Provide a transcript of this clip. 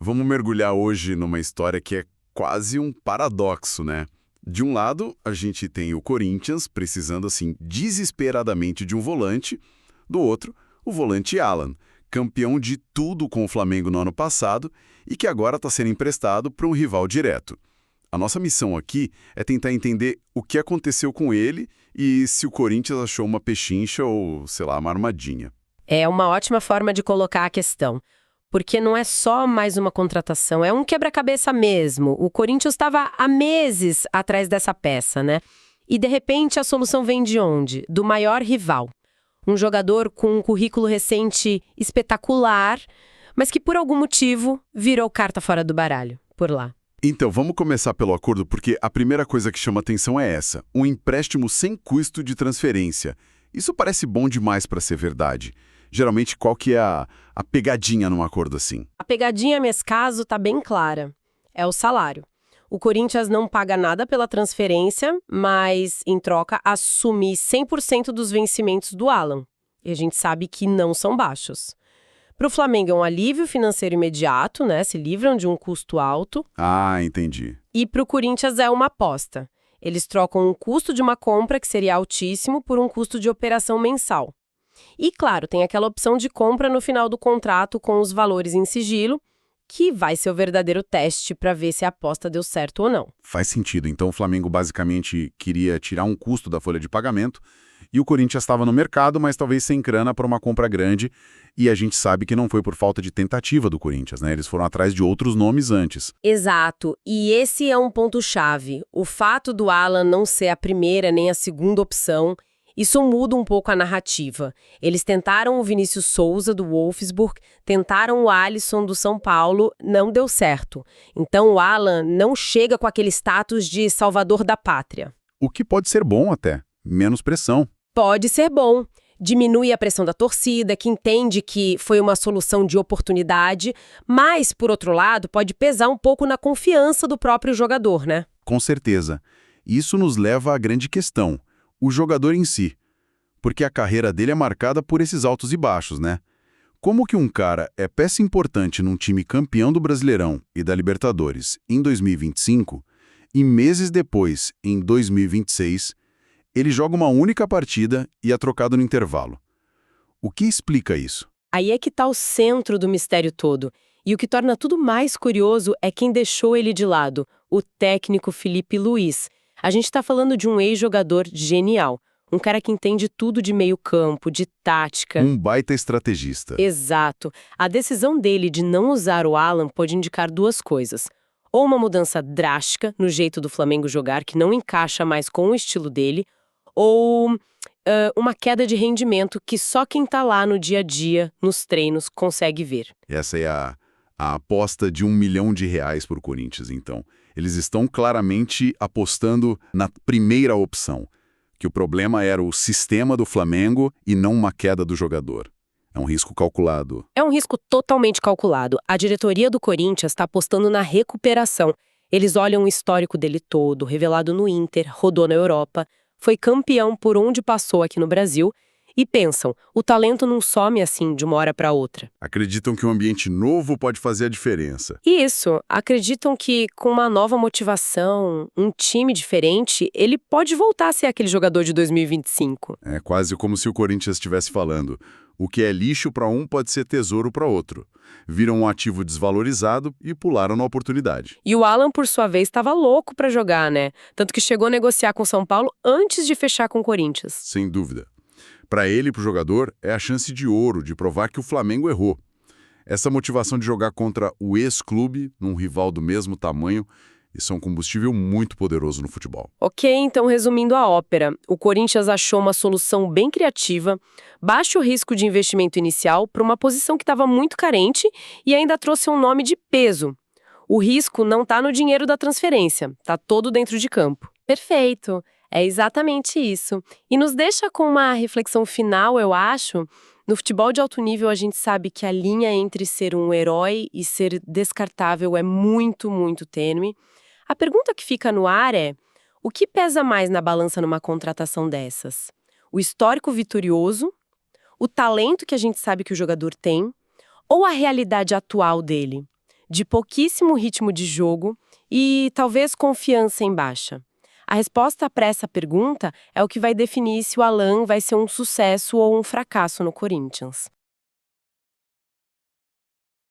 Vamos mergulhar hoje numa história que é quase um paradoxo, né? De um lado, a gente tem o Corinthians precisando, assim, desesperadamente de um volante. Do outro, o volante Alan, campeão de tudo com o Flamengo no ano passado e que agora está sendo emprestado para um rival direto. A nossa missão aqui é tentar entender o que aconteceu com ele e se o Corinthians achou uma pechincha ou, sei lá, uma armadilha. É uma ótima forma de colocar a questão. Porque não é só mais uma contratação, é um quebra-cabeça mesmo. O Corinthians estava há meses atrás dessa peça, né? E de repente a solução vem de onde? Do maior rival. Um jogador com um currículo recente espetacular, mas que por algum motivo virou carta fora do baralho, por lá. Então, vamos começar pelo acordo, porque a primeira coisa que chama atenção é essa: um empréstimo sem custo de transferência. Isso parece bom demais para ser verdade. Geralmente, qual que é a pegadinha num acordo assim? A pegadinha, nesse caso, está bem clara. É o salário. O Corinthians não paga nada pela transferência, mas, em troca, assume 100% dos vencimentos do Alan. E a gente sabe que não são baixos. Para o Flamengo é um alívio financeiro imediato, né? Se livram de um custo alto. Ah, entendi. E para o Corinthians é uma aposta. Eles trocam o custo de uma compra, que seria altíssimo, por um custo de operação mensal. E, claro, tem aquela opção de compra no final do contrato com os valores em sigilo, que vai ser o verdadeiro teste para ver se a aposta deu certo ou não. Faz sentido. Então, o Flamengo basicamente queria tirar um custo da folha de pagamento e o Corinthians estava no mercado, mas talvez sem grana para uma compra grande. E a gente sabe que não foi por falta de tentativa do Corinthians, né? Eles foram atrás de outros nomes antes. Exato. E esse é um ponto-chave. O fato do Alan não ser a primeira nem a segunda opção, isso muda um pouco a narrativa. Eles tentaram o Vinícius Souza, do Wolfsburg, tentaram o Alisson, do São Paulo, não deu certo. Então o Alan não chega com aquele status de salvador da pátria. O que pode ser bom até, menos pressão. Pode ser bom. Diminui a pressão da torcida, que entende que foi uma solução de oportunidade, mas, por outro lado, pode pesar um pouco na confiança do próprio jogador, né? Com certeza. Isso nos leva à grande questão: o jogador em si. Porque a carreira dele é marcada por esses altos e baixos, né? Como que um cara é peça importante num time campeão do Brasileirão e da Libertadores em 2025 e meses depois, em 2026, ele joga uma única partida e é trocado no intervalo? O que explica isso? Aí é que está o centro do mistério todo. E o que torna tudo mais curioso é quem deixou ele de lado, o técnico Felipe Luiz. A gente está falando de um ex-jogador genial, um cara que entende tudo de meio-campo, de tática. Um baita estrategista. Exato. A decisão dele de não usar o Alan pode indicar duas coisas. Ou uma mudança drástica no jeito do Flamengo jogar, que não encaixa mais com o estilo dele, ou uma queda de rendimento que só quem está lá no dia a dia, nos treinos, consegue ver. Essa é a aposta de R$1 milhão por Corinthians, então. Eles estão claramente apostando na primeira opção, que o problema era o sistema do Flamengo e não uma queda do jogador. É um risco calculado. É um risco totalmente calculado. A diretoria do Corinthians está apostando na recuperação. Eles olham o histórico dele todo, revelado no Inter, rodou na Europa, foi campeão por onde passou aqui no Brasil, e pensam, o talento não some assim de uma hora para outra. Acreditam que um ambiente novo pode fazer a diferença. Isso, acreditam que com uma nova motivação, um time diferente, ele pode voltar a ser aquele jogador de 2025. É quase como se o Corinthians estivesse falando: o que é lixo para um pode ser tesouro para outro. Viram um ativo desvalorizado e pularam na oportunidade. E o Alan, por sua vez, estava louco para jogar, né? Tanto que chegou a negociar com o São Paulo antes de fechar com o Corinthians. Sem dúvida. Para ele e para o jogador, é a chance de ouro de provar que o Flamengo errou. Essa motivação de jogar contra o ex-clube, num rival do mesmo tamanho, isso é um combustível muito poderoso no futebol. Ok, então resumindo a ópera, o Corinthians achou uma solução bem criativa, baixo risco de investimento inicial para uma posição que estava muito carente e ainda trouxe um nome de peso. O risco não está no dinheiro da transferência, está todo dentro de campo. Perfeito, é exatamente isso. E nos deixa com uma reflexão final, eu acho. No futebol de alto nível, a gente sabe que a linha entre ser um herói e ser descartável é muito, muito tênue. A pergunta que fica no ar é: o que pesa mais na balança numa contratação dessas? O histórico vitorioso, o talento que a gente sabe que o jogador tem, ou a realidade atual dele? de pouquíssimo ritmo de jogo e talvez confiança em baixa? A resposta para essa pergunta é o que vai definir se o Alan vai ser um sucesso ou um fracasso no Corinthians.